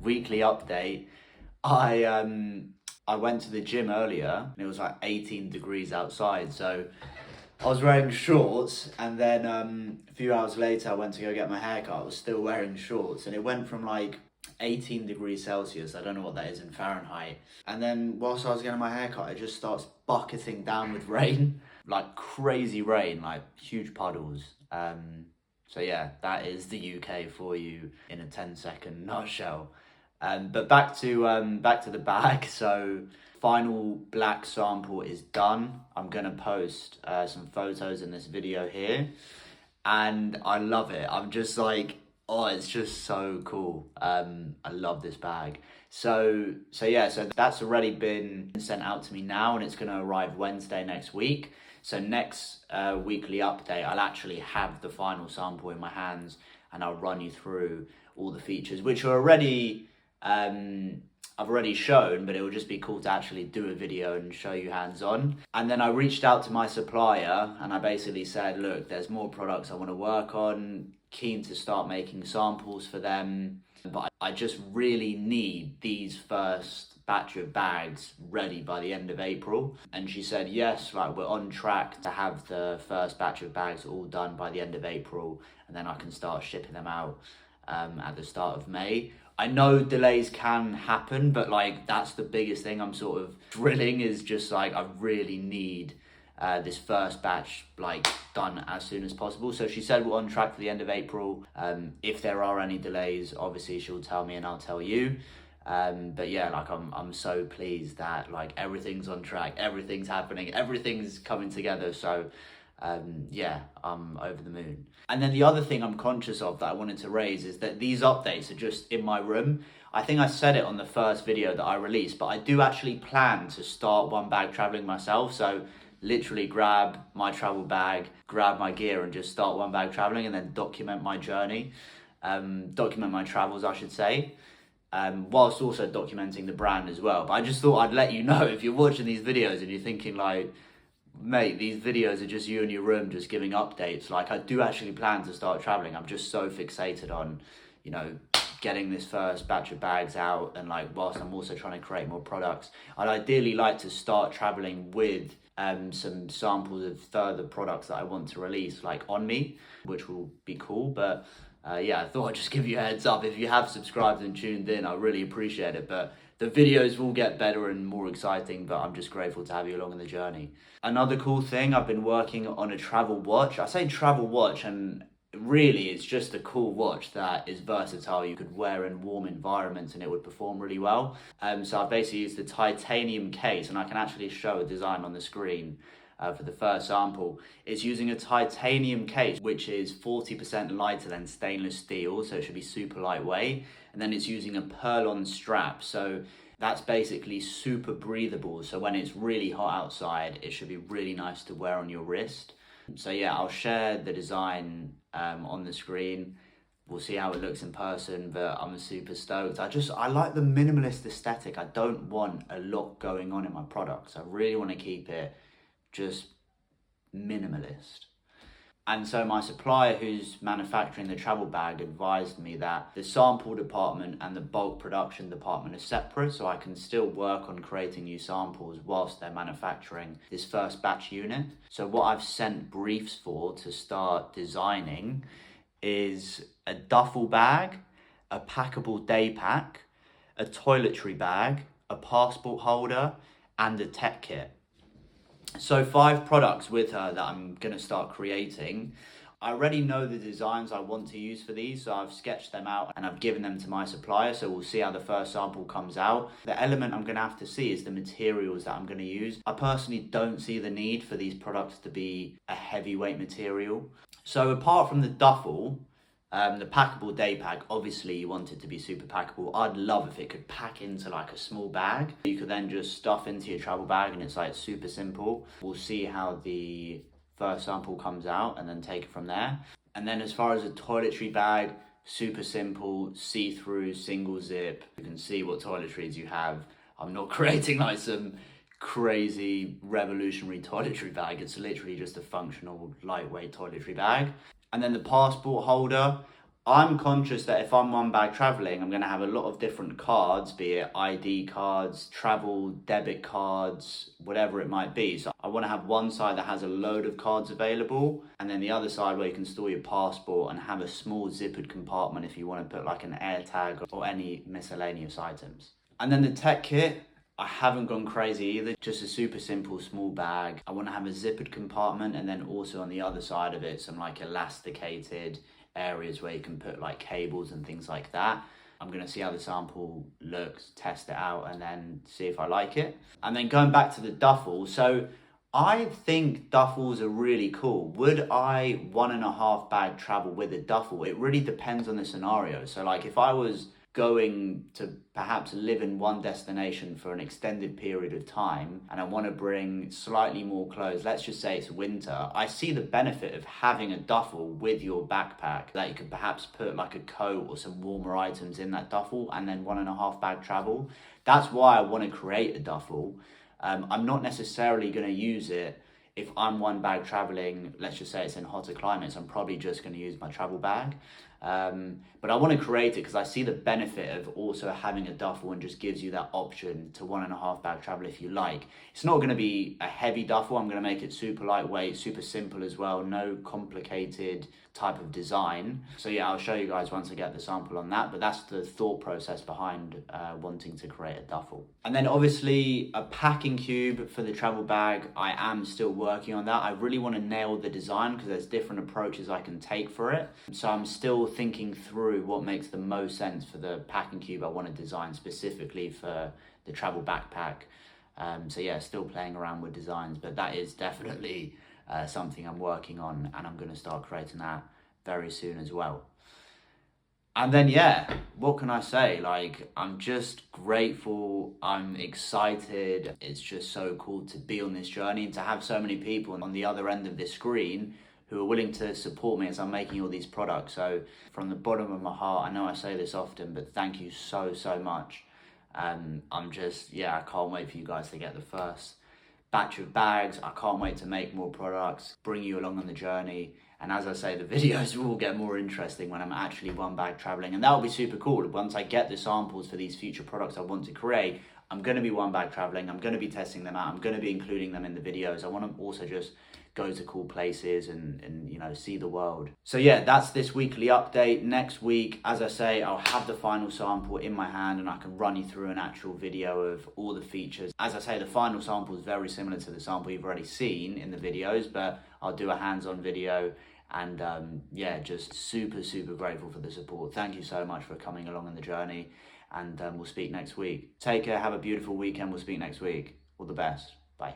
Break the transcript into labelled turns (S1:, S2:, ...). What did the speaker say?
S1: weekly update. I went to the gym earlier and it was like 18 degrees outside, so I was wearing shorts, and then a few hours later I went to go get my haircut. I was still wearing shorts, and it went from like 18 degrees Celsius, I don't know what that is in Fahrenheit, and then whilst I was getting my haircut it just starts bucketing down with rain, like crazy rain, like huge puddles. So yeah, that is the UK for you in a 10-second nutshell. But back to the bag. So final black sample is done. I'm gonna post some photos in this video here, and I love it. I'm just like, oh, it's just so cool. I love this bag. So yeah, so that's already been sent out to me now, and it's gonna arrive Wednesday next week. So next weekly update, I'll actually have the final sample in my hands, and I'll run you through all the features, which are already I've already shown, but it would just be cool to actually do a video and show you hands-on. And then I reached out to my supplier and I basically said, look, there's more products I want to work on, keen to start making samples for them, but I just really need these first batch of bags ready by the end of April. And she said, yes, like we're on track to have the first batch of bags all done by the end of April, and then I can start shipping them out at the start of May. I know delays can happen, but like that's the biggest thing I'm sort of drilling, is just like I really need this first batch like done as soon as possible. So she said we're on track for the end of April. If there are any delays, obviously she'll tell me and I'll tell you. But yeah, like I'm so pleased that like everything's on track, everything's happening, everything's coming together. So yeah, I'm over the moon. And then the other thing I'm conscious of that I wanted to raise is that these updates are just in my room. I think I said it on the first video that I released, but I do actually plan to start one bag traveling myself. So literally grab my travel bag, grab my gear and just start one bag traveling, and then document my journey, document my travels, I should say. Whilst also documenting the brand as well. But I just thought I'd let you know, if you're watching these videos and you're thinking like, mate, these videos are just you in your room just giving updates, like I do actually plan to start traveling. I'm just so fixated on, you know, getting this first batch of bags out, and like whilst I'm also trying to create more products, I'd ideally like to start traveling with some samples of further products that I want to release like on me, which will be cool. But yeah, I thought I'd just give you a heads up. If you have subscribed and tuned in, I really appreciate it. But the videos will get better and more exciting, but I'm just grateful to have you along on the journey. Another cool thing, I've been working on a travel watch. I say travel watch, and really it's just a cool watch that is versatile. You could wear in warm environments and it would perform really well. So I've basically used the titanium case, and I can actually show a design on the screen. For the first sample, it's using a titanium case, which is 40% lighter than stainless steel, so it should be super lightweight. And then it's using a pearl-on strap, so that's basically super breathable. So when it's really hot outside, it should be really nice to wear on your wrist. So yeah, I'll share the design on the screen. We'll see how it looks in person, but I'm super stoked. I like the minimalist aesthetic. I don't want a lot going on in my products. I really want to keep it just minimalist. And so my supplier who's manufacturing the travel bag advised me that the sample department and the bulk production department are separate, so I can still work on creating new samples whilst they're manufacturing this first batch unit. So what I've sent briefs for to start designing is a duffel bag, a packable day pack, a toiletry bag, a passport holder, and a tech kit. So 5 products with her that I'm going to start creating. I already know the designs I want to use for these, so I've sketched them out and I've given them to my supplier, so we'll see how the first sample comes out. The element I'm going to have to see is the materials that I'm going to use. I personally don't see the need for these products to be a heavyweight material. So apart from the duffel, the packable day pack, obviously you want it to be super packable. I'd love if it could pack into like a small bag. You could then just stuff into your travel bag and it's like super simple. We'll see how the first sample comes out and then take it from there. And then as far as a toiletry bag, super simple, see-through, single zip. You can see what toiletries you have. I'm not creating like some crazy revolutionary toiletry bag. It's literally just a functional lightweight toiletry bag. And then the passport holder, I'm conscious that if I'm one bag traveling, I'm going to have a lot of different cards, be it ID cards, travel debit cards, whatever it might be. So I want to have one side that has a load of cards available, and then the other side where you can store your passport and have a small zippered compartment if you want to put like an air tag or any miscellaneous items. And then the tech kit, I haven't gone crazy either, just a super simple small bag. I want to have a zippered compartment, and then also on the other side of it, some like elasticated areas where you can put like cables and things like that. I'm going to see how the sample looks, test it out, and then see if I like it. And then going back to the duffel, so I think duffels are really cool. Would I 1.5 bag travel with a duffel? It really depends on the scenario. So like if I was going to perhaps live in one destination for an extended period of time and I want to bring slightly more clothes, let's just say it's winter, I see the benefit of having a duffel with your backpack that you could perhaps put like a coat or some warmer items in that duffel, and then 1.5 bag travel. That's why I want to create a duffel. I'm not necessarily going to use it if I'm one bag traveling. Let's just say it's in hotter climates, I'm probably just going to use my travel bag. But I want to create it because I see the benefit of also having a duffel, and just gives you that option to 1.5 bag travel if you like. It's not going to be a heavy duffel. I'm going to make it super lightweight, super simple as well, no complicated type of design. So yeah, I'll show you guys once I get the sample on that, but that's the thought process behind wanting to create a duffel. And then obviously a packing cube for the travel bag, I am still working on that. I really want to nail the design because there's different approaches I can take for it. So I'm still thinking through what makes the most sense for the packing cube I want to design specifically for the travel backpack. So yeah, still playing around with designs, but that is definitely something I'm working on, and I'm going to start creating that very soon as well. And then yeah, what can I say? Like, I'm just grateful, I'm excited. It's just so cool to be on this journey and to have so many people on the other end of this screen who are willing to support me as I'm making all these products. So from the bottom of my heart, I know I say this often, but thank you so much. I'm just, yeah, I can't wait for you guys to get the first batch of bags. I can't wait to make more products, bring you along on the journey. And as I say, the videos will get more interesting when I'm actually one bag traveling, and that'll be super cool. Once I get the samples for these future products I want to create, I'm going to be one bag traveling, I'm going to be testing them out, I'm going to be including them in the videos. I want to also just go to cool places and you know, see the world. So yeah, that's this weekly update. Next week, as I say, I'll have the final sample in my hand and I can run you through an actual video of all the features. As I say, the final sample is very similar to the sample you've already seen in the videos, but I'll do a hands-on video. And yeah, just super grateful for the support. Thank you so much for coming along on the journey, and we'll speak next week. Take care, have a beautiful weekend. We'll speak next week. All the best. Bye.